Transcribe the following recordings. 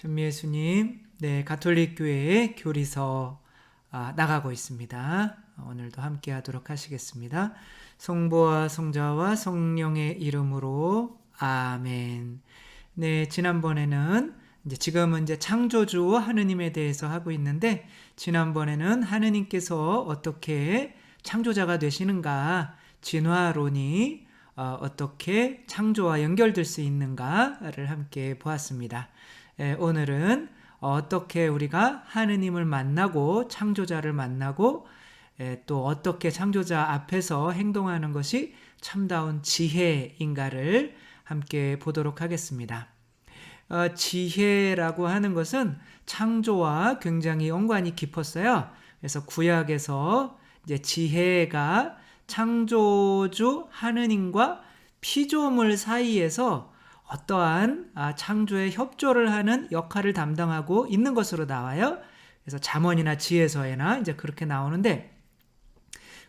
전미예수님, 네, 가톨릭 교회의 교리서 나가고 있습니다. 오늘도 함께 하도록 하시겠습니다. 성부와 성자와 성령의 이름으로 아멘. 네, 지난번에는 지금은 창조주 하느님에 대해서 하고 있는데, 지난번에는 하느님께서 어떻게 창조자가 되시는가, 진화론이 어떻게 창조와 연결될 수 있는가를 함께 보았습니다. 오늘은 어떻게 우리가 하느님을 만나고 창조자를 만나고 또 어떻게 창조자 앞에서 행동하는 것이 참다운 지혜인가를 함께 보도록 하겠습니다. 지혜라고 하는 것은 창조와 굉장히 연관이 깊었어요. 그래서 구약에서 이제 지혜가 창조주 하느님과 피조물 사이에서 어떠한 창조에 협조를 하는 역할을 담당하고 있는 것으로 나와요. 그래서 잠언이나 지혜서에나 이제 그렇게 나오는데,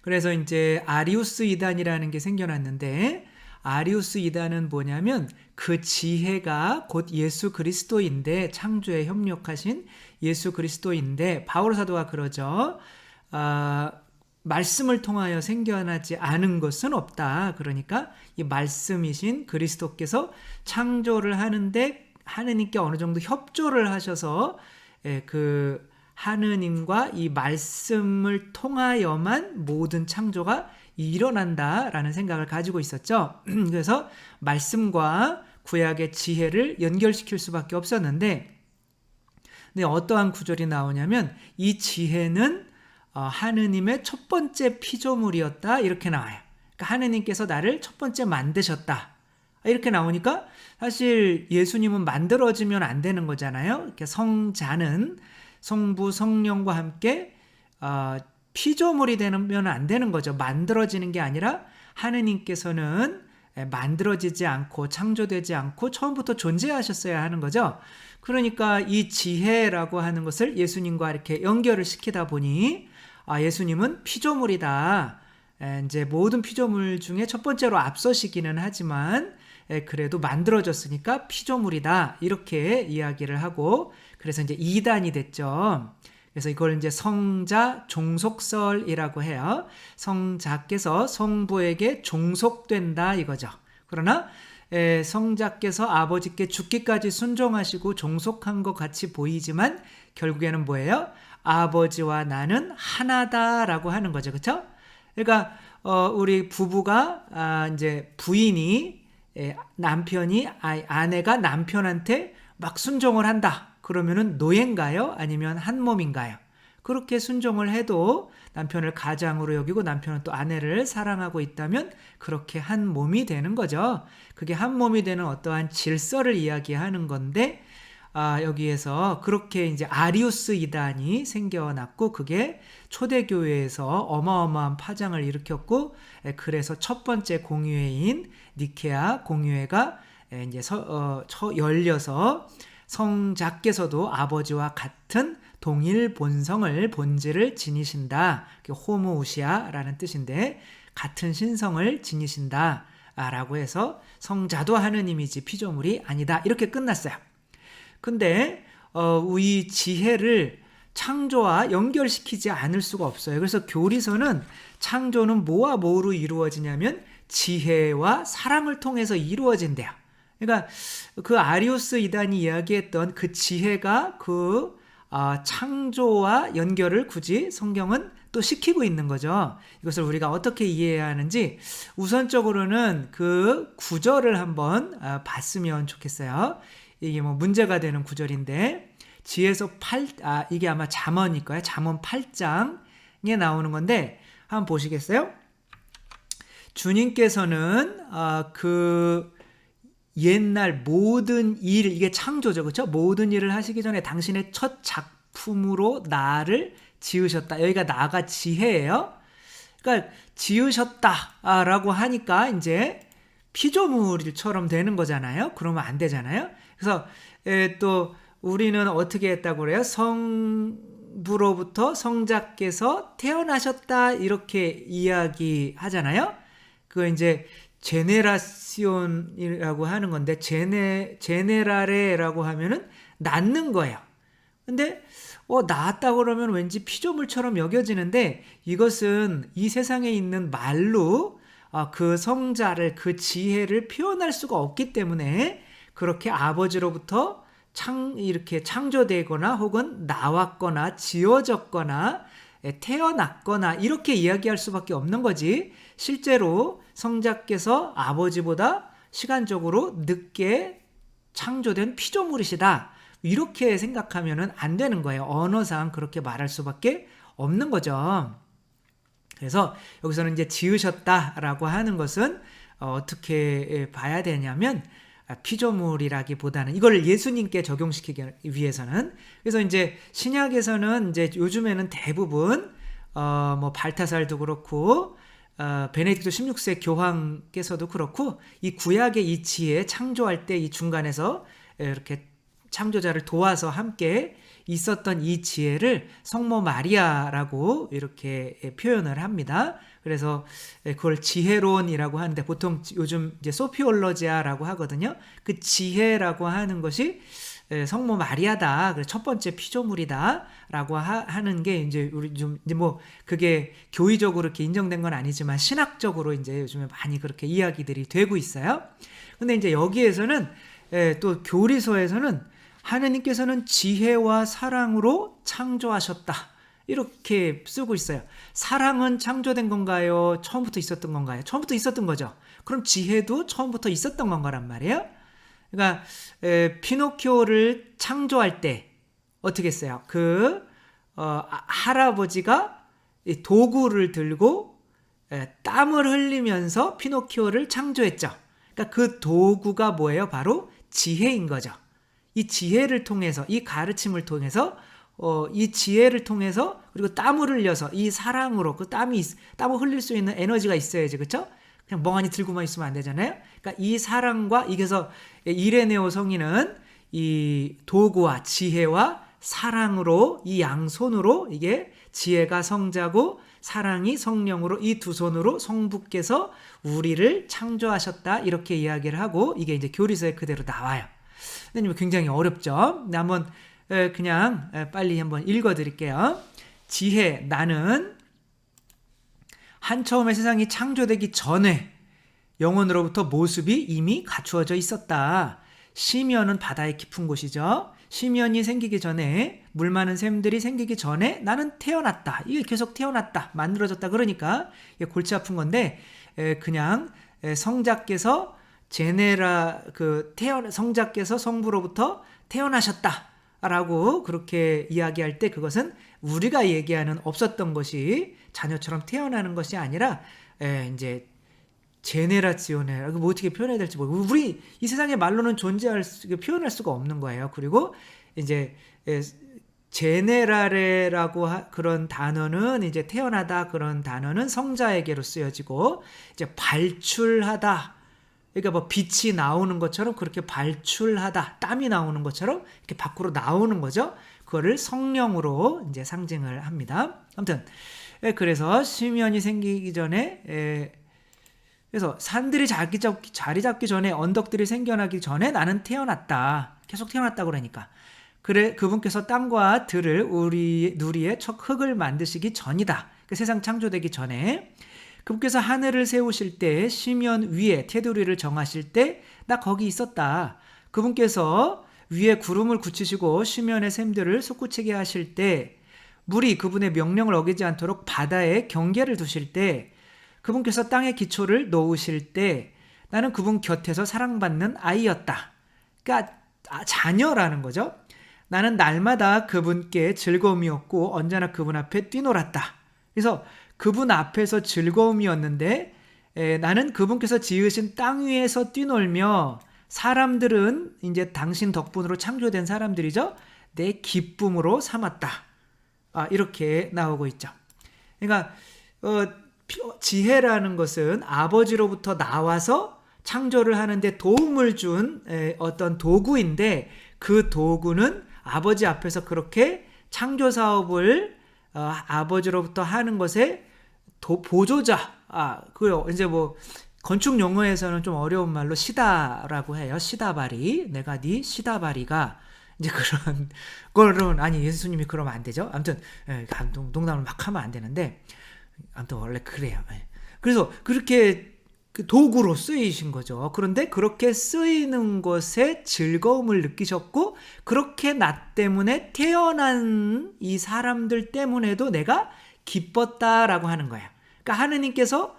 그래서 이제 아리우스 이단이라는 게 생겨났는데, 아리우스 이단은 뭐냐면 그 지혜가 곧 예수 그리스도인데, 창조에 협력하신 예수 그리스도인데, 바울 사도가 그러죠. 말씀을 통하여 생겨나지 않은 것은 없다. 그러니까 이 말씀이신 그리스도께서 창조를 하는데 하느님께 어느 정도 협조를 하셔서 그 하느님과 이 말씀을 통하여만 모든 창조가 일어난다라는 생각을 가지고 있었죠. 그래서 말씀과 구약의 지혜를 연결시킬 수밖에 없었는데, 근데 어떠한 구절이 나오냐면 이 지혜는 하느님의 첫 번째 피조물이었다, 이렇게 나와요. 그러니까 하느님께서 나를 첫 번째 만드셨다, 이렇게 나오니까 사실 예수님은 만들어지면 안 되는 거잖아요. 이렇게 성자는 성부 성령과 함께 피조물이 되면 안 되는 거죠. 만들어지는 게 아니라 하느님께서는 만들어지지 않고 창조되지 않고 처음부터 존재하셨어야 하는 거죠. 그러니까 이 지혜라고 하는 것을 예수님과 이렇게 연결을 시키다 보니 예수님은 피조물이다. 이제 모든 피조물 중에 첫 번째로 앞서시기는 하지만 그래도 만들어졌으니까 피조물이다, 이렇게 이야기를 하고, 그래서 이제 이단이 됐죠. 그래서 이걸 이제 성자 종속설이라고 해요. 성자께서 성부에게 종속된다, 이거죠. 그러나 성자께서 아버지께 죽기까지 순종하시고 종속한 것 같이 보이지만 결국에는 뭐예요? 아버지와 나는 하나다라고 하는 거죠. 그렇죠? 그러니까 우리 부부가 이제 부인이 남편이 아내가 남편한테 막 순종을 한다. 그러면은 노예인가요? 아니면 한 몸인가요? 그렇게 순종을 해도 남편을 가장으로 여기고 남편은 또 아내를 사랑하고 있다면 그렇게 한 몸이 되는 거죠. 그게 한 몸이 되는 어떠한 질서를 이야기하는 건데, 여기에서 그렇게 이제 아리우스 이단이 생겨났고, 그게 초대교회에서 어마어마한 파장을 일으켰고, 그래서 첫 번째 공유회인 니케아 공유회가 이제 열려서 성자께서도 아버지와 같은 동일 본질을 지니신다. 호모우시아라는 뜻인데, 같은 신성을 지니신다 라고 해서 성자도 하느님이지 피조물이 아니다, 이렇게 끝났어요. 근데 이 지혜를 창조와 연결시키지 않을 수가 없어요. 그래서 교리서는 창조는 뭐와 뭐로 이루어지냐면 지혜와 사랑을 통해서 이루어진대요. 그러니까 그 아리우스 이단이 이야기했던 그 지혜가 그 창조와 연결을 굳이 성경은 또 시키고 있는 거죠. 이것을 우리가 어떻게 이해해야 하는지 우선적으로는 그 구절을 한번 봤으면 좋겠어요. 이게 뭐 문제가 되는 구절인데, 지혜서 이게 아마 잠언일 거예요. 잠언 8장에 나오는 건데 한번 보시겠어요? 주님께서는 그 옛날 모든 일, 이게 창조죠, 그렇죠? 모든 일을 하시기 전에 당신의 첫 작품으로 나를 지으셨다. 여기가 나가 지혜예요. 그러니까 지으셨다라고 하니까 이제 피조물처럼 되는 거잖아요. 그러면 안 되잖아요. 그래서 또 우리는 어떻게 했다고 그래요? 성부로부터 성자께서 태어나셨다, 이렇게 이야기하잖아요. 그거 이제 제네라시온이라고 하는 건데 제네라레라고 하면은 낳는 거예요. 근데 낳았다 그러면 왠지 피조물처럼 여겨지는데 이것은 이 세상에 있는 말로 그 성자를 그 지혜를 표현할 수가 없기 때문에 그렇게 아버지로부터 이렇게 창조되거나 혹은 나왔거나 지어졌거나 태어났거나 이렇게 이야기할 수밖에 없는 거지. 실제로 성자께서 아버지보다 시간적으로 늦게 창조된 피조물이시다. 이렇게 생각하면은 안 되는 거예요. 언어상 그렇게 말할 수밖에 없는 거죠. 그래서 여기서는 이제 지으셨다라고 하는 것은 어떻게 봐야 되냐면 피조물이라기보다는 이걸 예수님께 적용시키기 위해서는, 그래서 이제 신약에서는 이제 요즘에는 대부분 뭐 발타살도 그렇고 베네딕토 16세 교황께서도 그렇고 이 구약의 이 지혜 창조할 때 이 중간에서 이렇게 창조자를 도와서 함께 있었던 이 지혜를 성모 마리아라고 이렇게 표현을 합니다. 그래서 그걸 지혜론이라고 하는데 보통 요즘 이제 소피올로지아라고 하거든요. 그 지혜라고 하는 것이 성모 마리아다. 그래서 첫 번째 피조물이다라고 하는 게 이제 우리 좀 이제 뭐 그게 교의적으로 이렇게 인정된 건 아니지만 신학적으로 이제 요즘에 많이 그렇게 이야기들이 되고 있어요. 근데 이제 여기에서는 또 교리서에서는 하느님께서는 지혜와 사랑으로 창조하셨다. 이렇게 쓰고 있어요. 사랑은 창조된 건가요? 처음부터 있었던 건가요? 처음부터 있었던 거죠. 그럼 지혜도 처음부터 있었던 건가란 말이에요. 그러니까 피노키오를 창조할 때 어떻게 했어요? 할아버지가 도구를 들고 땀을 흘리면서 피노키오를 창조했죠. 그러니까 그 도구가 뭐예요? 바로 지혜인 거죠. 이 지혜를 통해서, 이 가르침을 통해서, 이 지혜를 통해서, 그리고 땀을 흘려서, 이 사랑으로, 땀을 흘릴 수 있는 에너지가 있어야지, 그쵸? 그냥 멍하니 들고만 있으면 안 되잖아요? 그러니까 이 사랑과, 이게서 이레네오 성인은 이 도구와 지혜와 사랑으로, 이 양손으로, 이게 지혜가 성자고, 사랑이 성령으로, 이 두 손으로 성부께서 우리를 창조하셨다, 이렇게 이야기를 하고, 이게 이제 교리서에 그대로 나와요. 근데 굉장히 어렵죠. 한번 그냥 빨리 한번 읽어드릴게요. 지혜, 나는 한 처음에 세상이 창조되기 전에 영원으로부터 모습이 이미 갖추어져 있었다. 시면은 바다의 깊은 곳이죠. 시면이 생기기 전에, 물 많은 샘들이 생기기 전에 나는 태어났다. 이게 계속 태어났다, 만들어졌다. 그러니까 이게 골치 아픈 건데 그냥 성자께서 성자께서 성부로부터 태어나셨다라고 그렇게 이야기할 때 그것은 우리가 얘기하는 없었던 것이 자녀처럼 태어나는 것이 아니라 이제 제네라시오네, 뭐 어떻게 표현해야 될지 모르고 우리 이 세상의 말로는 표현할 수가 없는 거예요. 그리고 이제 제네라레라고 그런 단어는 이제 태어나다, 그런 단어는 성자에게로 쓰여지고, 이제 발출하다, 그러니까 뭐 빛이 나오는 것처럼 그렇게 발출하다, 땀이 나오는 것처럼 이렇게 밖으로 나오는 거죠. 그거를 성령으로 이제 상징을 합니다. 아무튼 그래서 시면이 생기기 전에, 그래서 산들이 자리 잡기 전에, 언덕들이 생겨나기 전에 나는 태어났다. 계속 태어났다 그러니까. 그래, 그분께서 땅과 들을 누리의 첫 흙을 만드시기 전이다. 그 세상 창조되기 전에. 그분께서 하늘을 세우실 때, 시면 위에 테두리를 정하실 때 나 거기 있었다. 그분께서 위에 구름을 굳히시고 시면의 샘들을 솟구치게 하실 때, 물이 그분의 명령을 어기지 않도록 바다에 경계를 두실 때, 그분께서 땅의 기초를 놓으실 때 나는 그분 곁에서 사랑받는 아이였다. 그러니까 자녀라는 거죠. 나는 날마다 그분께 즐거움이었고 언제나 그분 앞에 뛰놀았다. 그래서 그분 앞에서 즐거움이었는데 나는 그분께서 지으신 땅 위에서 뛰놀며, 사람들은 이제 당신 덕분으로 창조된 사람들이죠. 내 기쁨으로 삼았다. 이렇게 나오고 있죠. 그러니까 지혜라는 것은 아버지로부터 나와서 창조를 하는데 도움을 준 어떤 도구인데, 그 도구는 아버지 앞에서 그렇게 창조 사업을 아버지로부터 하는 것에 보조자, 그래요. 이제 뭐 건축 용어에서는 좀 어려운 말로 시다라고 해요. 시다바리. 내가 네 시다바리가 이제 그런 거는 아니 예수님이 그러면 안 되죠. 아무튼 농담을 막 하면 안 되는데 아무튼 원래 그래요. 그래서 그렇게 그 도구로 쓰이신 거죠. 그런데 그렇게 쓰이는 것에 즐거움을 느끼셨고 그렇게 나 때문에 태어난 이 사람들 때문에도 내가 기뻤다라고 하는 거예요. 그러니까 하느님께서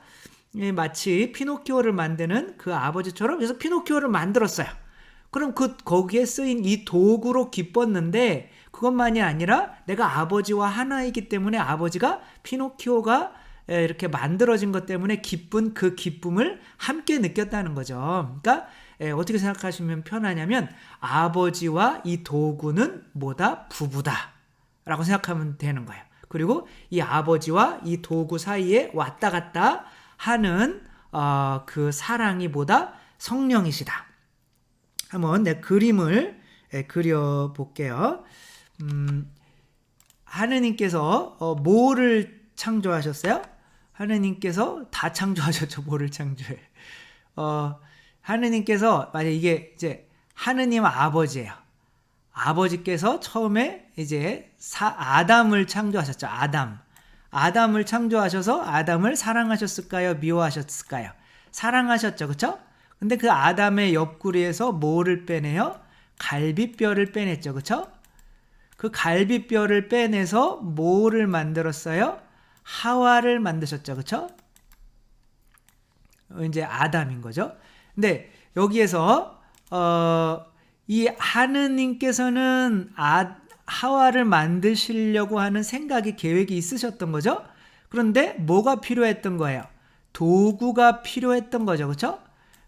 마치 피노키오를 만드는 그 아버지처럼 그래서 피노키오를 만들었어요. 그럼 거기에 쓰인 이 도구로 기뻤는데 그것만이 아니라 내가 아버지와 하나이기 때문에 아버지가 피노키오가 이렇게 만들어진 것 때문에 기쁜 그 기쁨을 함께 느꼈다는 거죠. 그러니까 어떻게 생각하시면 편하냐면 아버지와 이 도구는 뭐다? 부부다 라고 생각하면 되는 거예요. 그리고 이 아버지와 이 도구 사이에 왔다 갔다 하는 그 사랑이 뭐다? 성령이시다. 한번 내 그림을 그려볼게요. 하느님께서 뭐를 창조하셨어요? 하느님께서 다 창조하셨죠. 뭐를 창조해? 하느님께서 만약 이게 이제 하느님 아버지예요. 아버지께서 처음에 이제 아담을 창조하셨죠. 아담을 창조하셔서 아담을 사랑하셨을까요? 미워하셨을까요? 사랑하셨죠. 그렇죠? 근데 그 아담의 옆구리에서 뭐를 빼내요? 갈비뼈를 빼냈죠. 그렇죠? 그 갈비뼈를 빼내서 뭐를 만들었어요? 하와를 만드셨죠. 그렇죠? 이제 아담인 거죠. 근데 여기에서 이 하느님께서는 하와를 만드시려고 하는 생각이 계획이 있으셨던 거죠. 그런데 뭐가 필요했던 거예요? 도구가 필요했던 거죠. 그렇죠?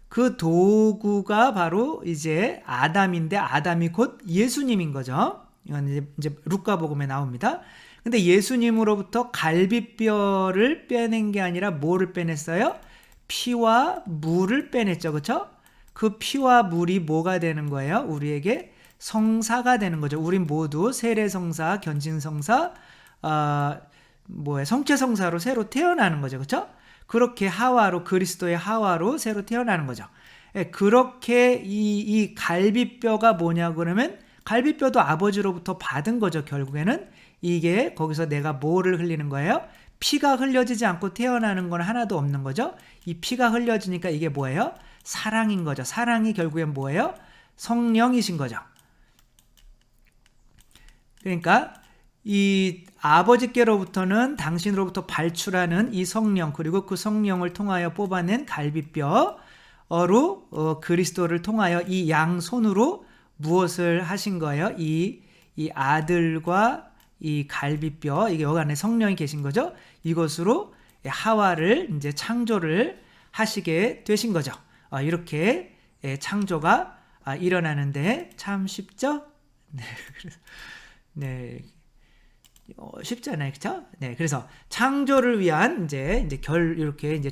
그 도구가 바로 이제 아담인데 아담이 곧 예수님인 거죠. 이건 이제 루카복음에 나옵니다. 근데 예수님으로부터 갈비뼈를 빼낸 게 아니라 뭐를 빼냈어요? 피와 물을 빼냈죠. 그렇죠? 그 피와 물이 뭐가 되는 거예요? 우리에게 성사가 되는 거죠. 우린 모두 세례성사, 견진성사, 성체성사로 새로 태어나는 거죠. 그렇죠? 그렇게 하와로 그리스도의 하와로 새로 태어나는 거죠. 그렇게 이 갈비뼈가 뭐냐 그러면 갈비뼈도 아버지로부터 받은 거죠. 결국에는 이게 거기서 내가 뭐를 흘리는 거예요? 피가 흘려지지 않고 태어나는 건 하나도 없는 거죠. 이 피가 흘려지니까 이게 뭐예요? 사랑인 거죠. 사랑이 결국엔 뭐예요? 성령이신 거죠. 그러니까 이 아버지께로부터는 당신으로부터 발출하는 이 성령 그리고 그 성령을 통하여 뽑아낸 갈비뼈로 그리스도를 통하여 이 양손으로 무엇을 하신 거예요? 이 아들과 이 갈비뼈 이게 여기 안에 성령이 계신 거죠. 이것으로 하와를 이제 창조를 하시게 되신 거죠. 이렇게 창조가 일어나는데 참 쉽죠? 네. 쉽잖아요. 그렇죠? 네. 그래서 창조를 위한 이제 이렇게 이제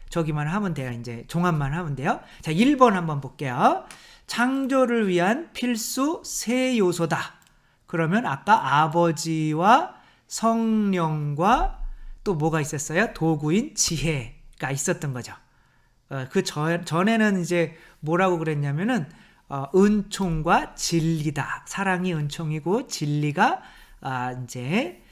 저기만 하면 돼요. 이제 종합만 하면 돼요. 자, 1번 한번 볼게요. 창조를 위한 필수 세 요소다. 그러면 아까 아버지와 성령과 또 뭐가 있었어요? 도구인 지혜가 있었던 거죠. 그 전에는 이제 뭐라고 그랬냐면은 은총과 진리다. 사랑이 은총이고 진리가 이제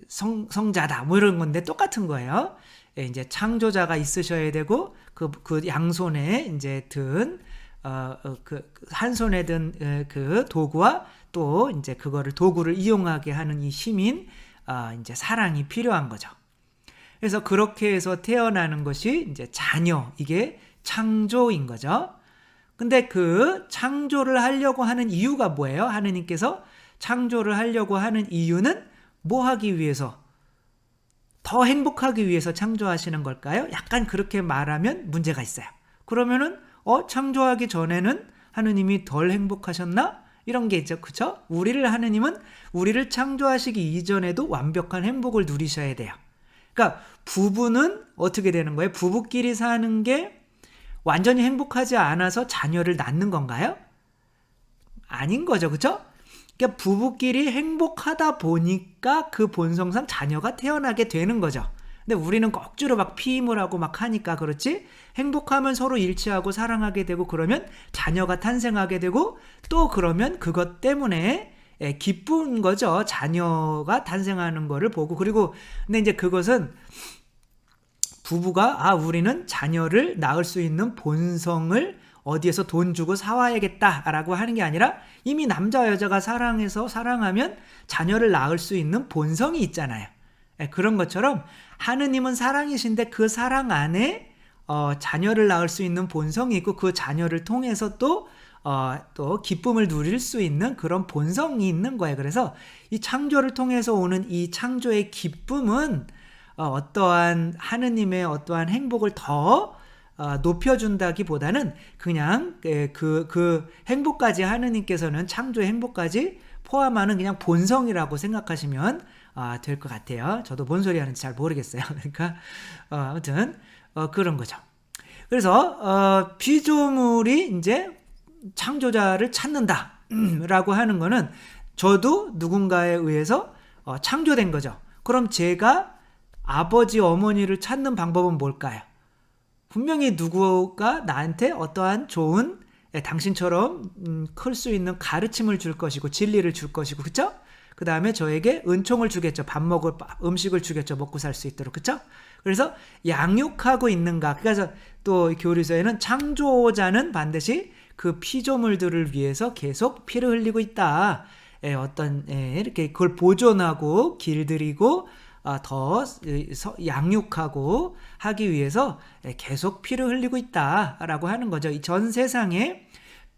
성자다. 뭐 이런 건데 똑같은 거예요. 이제 창조자가 있으셔야 되고 그 양손에 이제 든 한 손에 든 그 도구와 또 이제 그거를 도구를 이용하게 하는 이 힘인 이제 사랑이 필요한 거죠. 그래서 그렇게 해서 태어나는 것이 이제 자녀 이게 창조인 거죠. 근데 그 창조를 하려고 하는 이유가 뭐예요? 하느님께서 창조를 하려고 하는 이유는 뭐 하기 위해서? 더 행복하기 위해서 창조하시는 걸까요? 약간 그렇게 말하면 문제가 있어요. 그러면은 창조하기 전에는 하느님이 덜 행복하셨나? 이런 게 있죠. 그렇죠? 하느님은 우리를 창조하시기 이전에도 완벽한 행복을 누리셔야 돼요. 그러니까 부부는 어떻게 되는 거예요? 부부끼리 사는 게 완전히 행복하지 않아서 자녀를 낳는 건가요? 아닌 거죠. 그렇죠? 그러니까 부부끼리 행복하다 보니까 그 본성상 자녀가 태어나게 되는 거죠. 근데 우리는 억지로 막 피임을 하고 막 하니까 그렇지, 행복하면 서로 일치하고 사랑하게 되고 그러면 자녀가 탄생하게 되고 또 그러면 그것 때문에 기쁜 거죠. 자녀가 탄생하는 거를 보고. 그리고 근데 이제 그것은 부부가 우리는 자녀를 낳을 수 있는 본성을 어디에서 돈 주고 사와야겠다라고 하는 게 아니라 이미 남자와 여자가 사랑하면 자녀를 낳을 수 있는 본성이 있잖아요. 그런 것처럼 하느님은 사랑이신데 그 사랑 안에 자녀를 낳을 수 있는 본성이 있고 그 자녀를 통해서 또 기쁨을 누릴 수 있는 그런 본성이 있는 거예요. 그래서 이 창조를 통해서 오는 이 창조의 기쁨은 어떠한 하느님의 어떠한 행복을 더 높여준다기보다는 그냥 그 행복까지 하느님께서는 창조의 행복까지 포함하는 그냥 본성이라고 생각하시면 될 것 같아요. 저도 뭔 소리 하는지 잘 모르겠어요. 그러니까 아무튼 그런 거죠. 그래서 피조물이 이제 창조자를 찾는다라고 하는 거는 저도 누군가에 의해서 창조된 거죠. 그럼 제가 아버지 어머니를 찾는 방법은 뭘까요? 분명히 누구가 나한테 어떠한 좋은 당신처럼 클 수 있는 가르침을 줄 것이고 진리를 줄 것이고, 그쵸? 그 다음에 저에게 은총을 주겠죠. 밥 먹을 음식을 주겠죠. 먹고 살 수 있도록, 그쵸? 그래서 양육하고 있는가. 그래서 또 교리서에는 창조자는 반드시 그 피조물들을 위해서 계속 피를 흘리고 있다. 이렇게 그걸 보존하고 길들이고 더 양육하고 하기 위해서 계속 피를 흘리고 있다라고 하는 거죠. 이 전 세상에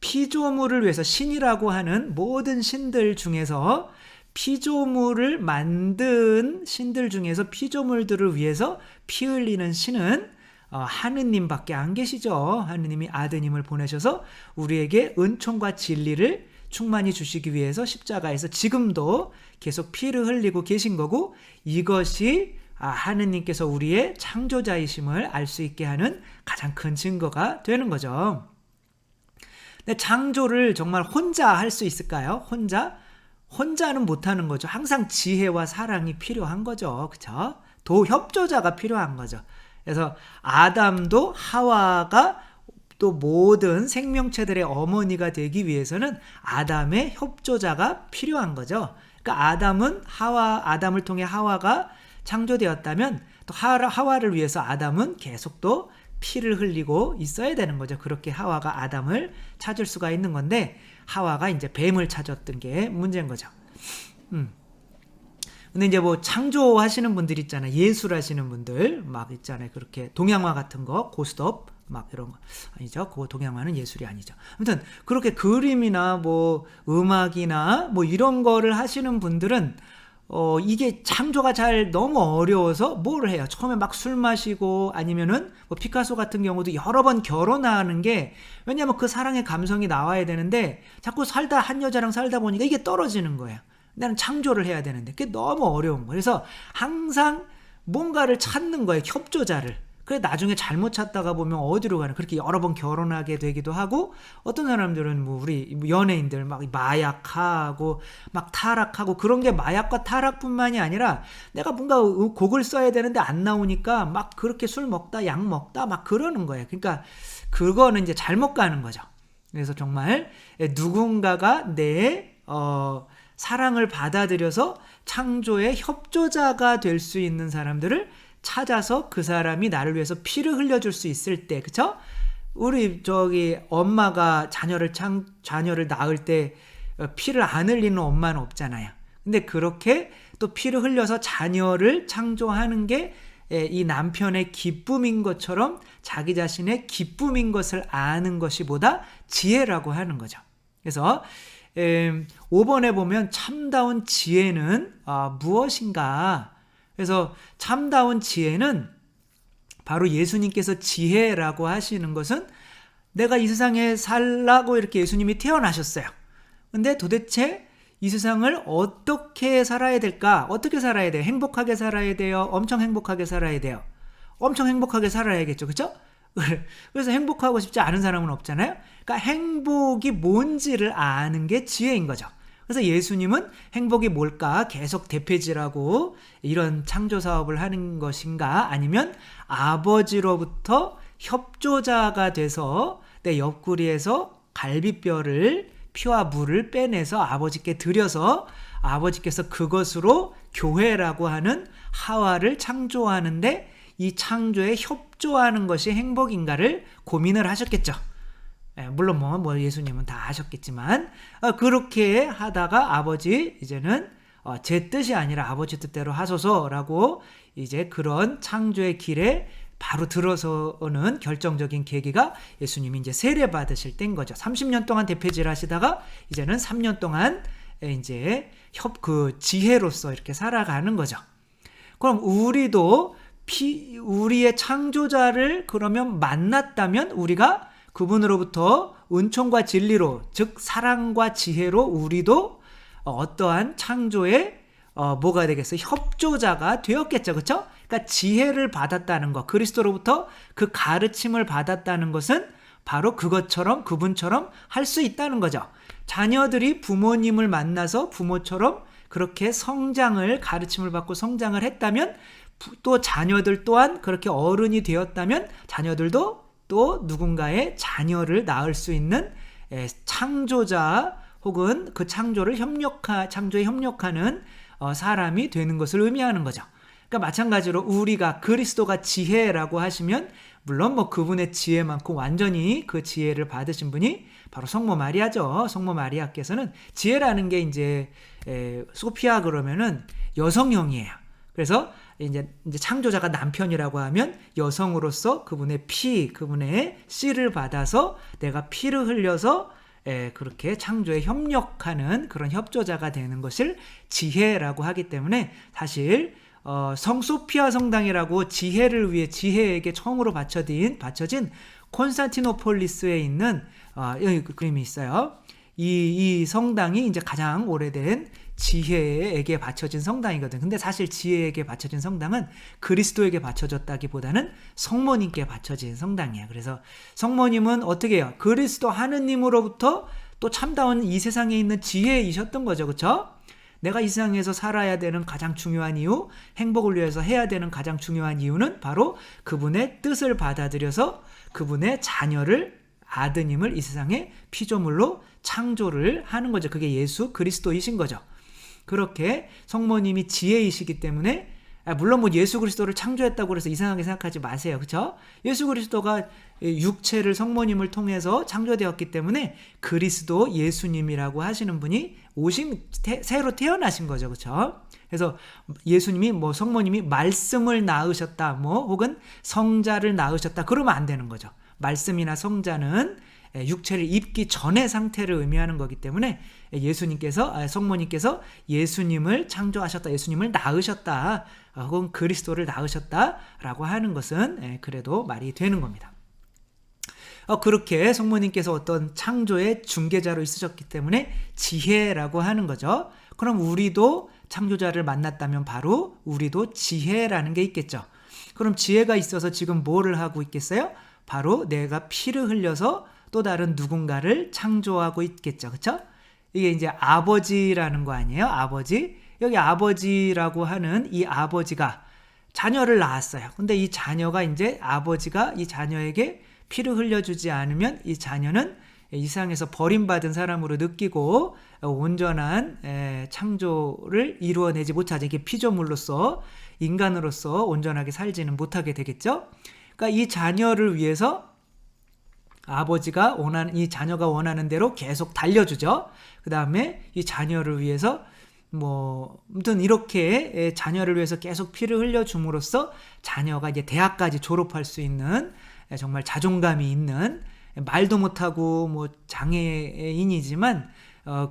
피조물을 위해서 신이라고 하는 모든 신들 중에서 피조물을 만든 신들 중에서 피조물들을 위해서 피 흘리는 신은 하느님밖에 안 계시죠. 하느님이 아드님을 보내셔서 우리에게 은총과 진리를 충만히 주시기 위해서 십자가에서 지금도 계속 피를 흘리고 계신 거고, 이것이 하느님께서 우리의 창조자이심을 알 수 있게 하는 가장 큰 증거가 되는 거죠. 근데 창조를 정말 혼자 할 수 있을까요? 혼자는 못하는 거죠. 항상 지혜와 사랑이 필요한 거죠. 그쵸? 도협조자가 필요한 거죠. 그래서 아담도 하와가 또 모든 생명체들의 어머니가 되기 위해서는 아담의 협조자가 필요한 거죠. 그러니까 아담을 통해 하와가 창조되었다면 또 하와를 위해서 아담은 계속 또 피를 흘리고 있어야 되는 거죠. 그렇게 하와가 아담을 찾을 수가 있는 건데, 하와가 이제 뱀을 찾았던 게 문제인 거죠. 근데 이제 뭐 창조하시는 분들 있잖아요. 예술하시는 분들 막 있잖아요. 그렇게 동양화 같은 거, 고스톱 막 이런 거 아니죠. 그거 동양화는 예술이 아니죠. 아무튼 그렇게 그림이나 뭐 음악이나 뭐 이런 거를 하시는 분들은 이게 창조가 잘 너무 어려워서 뭐를 해요? 처음에 막 술 마시고, 아니면은 뭐 피카소 같은 경우도 여러 번 결혼하는 게, 왜냐면 그 사랑의 감성이 나와야 되는데 자꾸 한 여자랑 살다 보니까 이게 떨어지는 거예요. 나는 창조를 해야 되는데 그게 너무 어려운 거예요. 그래서 항상 뭔가를 찾는 거예요. 협조자를. 그래 나중에 잘못 찾다가 보면 어디로 가나, 그렇게 여러 번 결혼하게 되기도 하고, 어떤 사람들은 뭐 우리 연예인들 막 마약하고 막 타락하고, 그런 게 마약과 타락뿐만이 아니라 내가 뭔가 곡을 써야 되는데 안 나오니까 막 그렇게 술 먹다 약 먹다 막 그러는 거예요. 그러니까 그거는 이제 잘못 가는 거죠. 그래서 정말 누군가가 내 사랑을 받아들여서 창조의 협조자가 될 수 있는 사람들을 찾아서 그 사람이 나를 위해서 피를 흘려줄 수 있을 때, 그쵸? 우리 엄마가 자녀를 낳을 때 피를 안 흘리는 엄마는 없잖아요. 근데 그렇게 또 피를 흘려서 자녀를 창조하는 게 이 남편의 기쁨인 것처럼 자기 자신의 기쁨인 것을 아는 것이 보다 지혜라고 하는 거죠. 그래서 5번에 보면 참다운 지혜는 무엇인가? 그래서 참다운 지혜는 바로 예수님께서 지혜라고 하시는 것은, 내가 이 세상에 살라고 이렇게 예수님이 태어나셨어요. 근데 도대체 이 세상을 어떻게 살아야 될까? 어떻게 살아야 돼요? 행복하게 살아야 돼요? 엄청 행복하게 살아야 돼요? 엄청 행복하게 살아야겠죠. 그렇죠? 그래서 행복하고 싶지 않은 사람은 없잖아요. 그러니까 행복이 뭔지를 아는 게 지혜인 거죠. 그래서 예수님은 행복이 뭘까? 계속 대폐질하고 이런 창조 사업을 하는 것인가? 아니면 아버지로부터 협조자가 돼서 내 옆구리에서 갈비뼈를 피와 물을 빼내서 아버지께 드려서 아버지께서 그것으로 교회라고 하는 하와를 창조하는데 이 창조에 협조하는 것이 행복인가를 고민을 하셨겠죠. 물론 뭐 예수님은 다 하셨겠지만 그렇게 하다가 아버지 이제는 제 뜻이 아니라 아버지 뜻대로 하소서라고 이제 그런 창조의 길에 바로 들어서는 결정적인 계기가 예수님이 이제 세례 받으실 때인 거죠. 30년 동안 대폐질 하시다가 이제는 3년 동안 이제 지혜로서 이렇게 살아가는 거죠. 그럼 우리도 우리의 창조자를 그러면 만났다면 우리가 그분으로부터 은총과 진리로, 즉 사랑과 지혜로 우리도 어떠한 창조의 뭐가 되겠어요? 협조자가 되었겠죠. 그렇죠? 그러니까 지혜를 받았다는 것, 그리스도로부터 그 가르침을 받았다는 것은 바로 그분처럼 할 수 있다는 거죠. 자녀들이 부모님을 만나서 부모처럼 그렇게 가르침을 받고 성장을 했다면 또 자녀들 또한 그렇게 어른이 되었다면 자녀들도 또 누군가의 자녀를 낳을 수 있는 창조자 혹은 그 창조에 협력하는 사람이 되는 것을 의미하는 거죠. 그러니까 마찬가지로 우리가 그리스도가 지혜라고 하시면 물론 그분의 지혜만큼 완전히 그 지혜를 받으신 분이 바로 성모 마리아죠. 성모 마리아께서는 지혜라는 게 이제 소피아 그러면은 여성형이에요. 그래서 이제 창조자가 남편이라고 하면 여성으로서 그분의 그분의 씨를 받아서 내가 피를 흘려서 그렇게 창조에 협력하는 그런 협조자가 되는 것을 지혜라고 하기 때문에 사실 성소피아 성당이라고 지혜를 위해 지혜에게 처음으로 바쳐진 콘스탄티노폴리스에 있는 여기 그림이 있어요. 이 성당이 이제 가장 오래된 지혜에게 바쳐진 성당이거든. 근데 사실 지혜에게 바쳐진 성당은 그리스도에게 바쳐졌다기보다는 성모님께 바쳐진 성당이야. 그래서 성모님은 어떻게 해요? 그리스도 하느님으로부터 또 참다운 이 세상에 있는 지혜이셨던 거죠. 그렇죠? 내가 이 세상에서 살아야 되는 가장 중요한 이유, 행복을 위해서 해야 되는 가장 중요한 이유는 바로 그분의 뜻을 받아들여서 그분의 아드님을 이 세상에 피조물로 창조를 하는 거죠. 그게 예수 그리스도이신 거죠. 그렇게 성모님이 지혜이시기 때문에 물론 예수 그리스도를 창조했다고 해서 이상하게 생각하지 마세요. 그렇죠? 예수 그리스도가 육체를 성모님을 통해서 창조되었기 때문에 그리스도 예수님이라고 하시는 분이 새로 태어나신 거죠. 그렇죠? 그래서 예수님이 성모님이 말씀을 낳으셨다 혹은 성자를 낳으셨다 그러면 안 되는 거죠. 말씀이나 성자는 육체를 입기 전의 상태를 의미하는 거기 때문에 성모님께서 예수님을 창조하셨다, 예수님을 낳으셨다, 혹은 그리스도를 낳으셨다라고 하는 것은 그래도 말이 되는 겁니다. 그렇게 성모님께서 어떤 창조의 중개자로 있으셨기 때문에 지혜라고 하는 거죠. 그럼 우리도 창조자를 만났다면 바로 우리도 지혜라는 게 있겠죠. 그럼 지혜가 있어서 지금 뭐를 하고 있겠어요? 바로 내가 피를 흘려서 또 다른 누군가를 창조하고 있겠죠. 그렇죠? 이게 이제 아버지라는 거 아니에요? 아버지. 여기 아버지라고 하는 이 아버지가 자녀를 낳았어요. 근데 이 자녀가 이제 아버지가 이 자녀에게 피를 흘려주지 않으면 이 자녀는 이 세상에서 버림받은 사람으로 느끼고 온전한 창조를 이루어내지 못하지. 이게 피조물로서 인간으로서 온전하게 살지는 못하게 되겠죠. 그러니까 이 자녀를 위해서 이 자녀가 원하는 대로 계속 달려주죠. 그 다음에 이 자녀를 위해서 아무튼 이렇게 자녀를 위해서 계속 피를 흘려줌으로써 자녀가 이제 대학까지 졸업할 수 있는 정말 자존감이 있는 말도 못하고 장애인이지만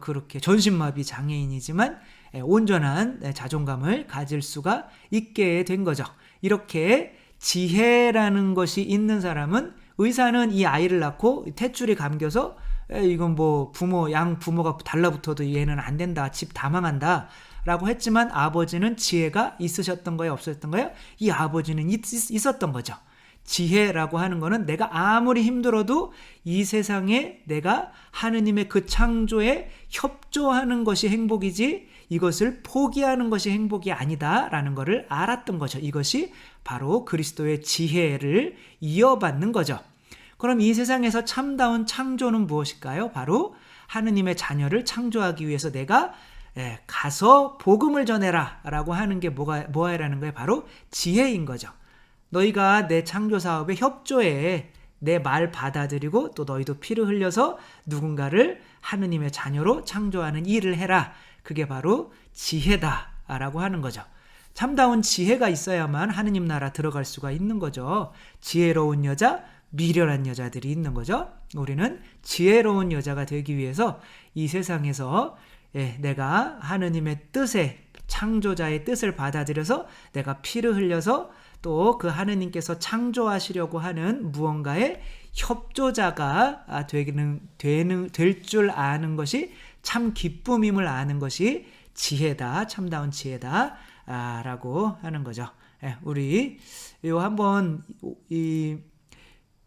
그렇게 전신마비 장애인이지만 온전한 자존감을 가질 수가 있게 된 거죠. 이렇게 지혜라는 것이 있는 사람은 의사는 이 아이를 낳고 tet줄이 감겨서 이건 양부모가 달라붙어도 얘는 안 된다, 집 다 망한다 라고 했지만 아버지는 지혜가 있으셨던 거예요, 없으셨던 거예요? 이 아버지는 있었던 거죠. 지혜라고 하는 거는 내가 아무리 힘들어도 이 세상에 내가 하느님의 그 창조에 협조하는 것이 행복이지 이것을 포기하는 것이 행복이 아니다라는 것을 알았던 거죠. 이것이 바로 그리스도의 지혜를 이어받는 거죠. 그럼 이 세상에서 참다운 창조는 무엇일까요? 바로 하느님의 자녀를 창조하기 위해서 내가 가서 복음을 전해라 라고 하는 게 뭐야라는 거예요? 바로 지혜인 거죠. 너희가 내 창조 사업에 협조해 내 말 받아들이고 또 너희도 피를 흘려서 누군가를 하느님의 자녀로 창조하는 일을 해라. 그게 바로 지혜다라고 하는 거죠. 참다운 지혜가 있어야만 하느님 나라 들어갈 수가 있는 거죠. 지혜로운 여자, 미련한 여자들이 있는 거죠. 우리는 지혜로운 여자가 되기 위해서 이 세상에서 내가 하느님의 뜻에 창조자의 뜻을 받아들여서 내가 피를 흘려서 또 그 하느님께서 창조하시려고 하는 무언가의 협조자가 될 줄 아는 것이 참 기쁨임을 아는 것이 지혜다, 참다운 지혜다 라고 하는 거죠. 우리 요 한번 이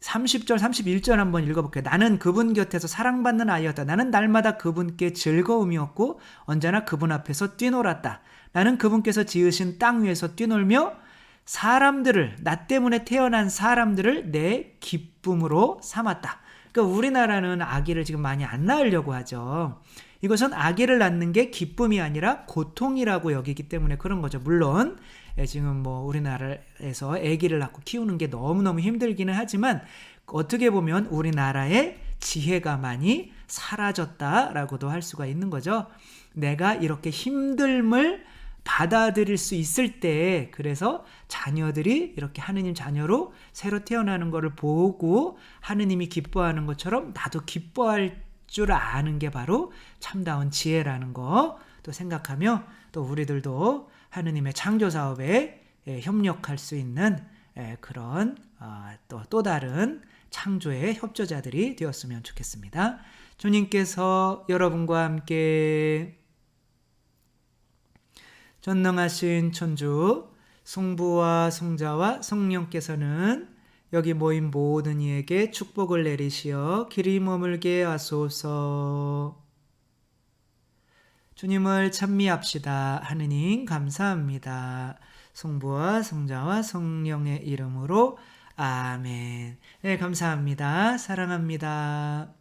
30절 31절 한번 읽어볼게요. 나는 그분 곁에서 사랑받는 아이였다. 나는 날마다 그분께 즐거움이었고 언제나 그분 앞에서 뛰놀았다. 나는 그분께서 지으신 땅 위에서 뛰놀며 사람들을, 나 때문에 태어난 사람들을 내 기쁨으로 삼았다. 그러니까 우리나라는 아기를 지금 많이 안 낳으려고 하죠. 이것은 아기를 낳는 게 기쁨이 아니라 고통이라고 여기기 때문에 그런 거죠. 물론 지금 뭐 우리나라에서 아기를 낳고 키우는 게 너무너무 힘들기는 하지만 어떻게 보면 우리나라의 지혜가 많이 사라졌다라고도 할 수가 있는 거죠. 내가 이렇게 힘듦을 받아들일 수 있을 때 그래서 자녀들이 이렇게 하느님 자녀로 새로 태어나는 것을 보고 하느님이 기뻐하는 것처럼 나도 기뻐할 줄 아는 게 바로 참다운 지혜라는 거 또 생각하며 또 우리들도 하느님의 창조 사업에 협력할 수 있는 그런 또 다른 창조의 협조자들이 되었으면 좋겠습니다. 주님께서 여러분과 함께 전능하신 천주 성부와 성자와 성령께서는 여기 모인 모든 이에게 축복을 내리시어 길이 머물게 하소서. 주님을 찬미합시다. 하느님 감사합니다. 성부와 성자와 성령의 이름으로 아멘. 네, 감사합니다. 사랑합니다.